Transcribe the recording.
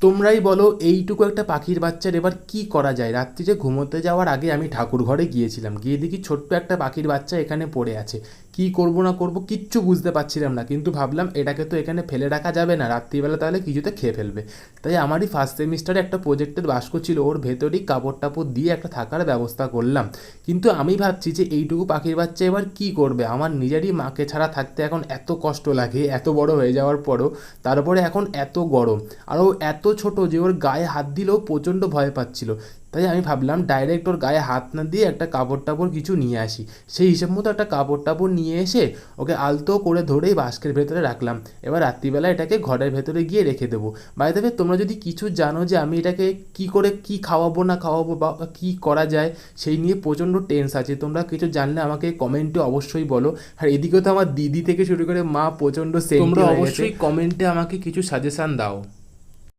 তোমরাই বলো এইটুকু একটা পাখির বাচ্চার এবার কি করা যায়। রাত্রিরে ঘুমোতে যাওয়ার আগে আমি ঠাকুর ঘরে গিয়েছিলাম, গিয়ে দেখি ছোট্ট একটা পাখির বাচ্চা এখানে পড়ে আছে। কি করব না করব কিচ্ছু বুঝতে পারছিলাম না, কিন্তু ভাবলাম এটাকে তো এখানে ফেলে রাখা যাবে না, রাত্রিবেলা তাহলে কিছুতে খেয়ে ফেলবে। তাই আমারই ফার্স্ট সেমিস্টারে একটা প্রজেক্টের বাক্স ছিল, ওর ভেতরেই কাপড় টাপড় দিয়ে একটা থাকার ব্যবস্থা করলাম। কিন্তু আমি ভাবছি যে এইটুকু পাখির বাচ্চা এবার কি করবে। আমার নিজেরই মাকে ছাড়া থাকতে এখন এত কষ্ট লাগে, এত বড় হয়ে যাওয়ার পরও। তারপরে এখন এত গরম, আর ও এত ছোট যে ওর গায়ে হাত দিলেও প্রচণ্ড ভয় পাচ্ছিল। তাই আমি ভাবলাম ডাইরেক্ট ওর গায়ে হাত না দিয়ে একটা কাপড় টাপড় কিছু নিয়ে আসি। সেই হিসেব মতো একটা কাপড় টাপড় নিয়ে এসে ওকে আলতো করে ধরেই বাস্কের ভেতরে রাখলাম। এবার রাত্রিবেলা এটাকে ঘরের ভেতরে গিয়ে রেখে দেবো। বাই দ্য ওয়ে, তোমরা যদি কিছু জানো যে আমি এটাকে কি করে কি খাওয়াবো না খাওয়াবো বা কি করা যায়, সেই নিয়ে প্রচণ্ড টেন্স আছে, তোমরা কিছু জানলে আমাকে কমেন্টে অবশ্যই বলো। আর এদিকে তো আমার দিদি থেকে শুরু করে মা প্রচণ্ড সেন্টি হয়ে গেছে, তোমরা অবশ্যই কমেন্টে আমাকে কিছু সাজেশান দাও।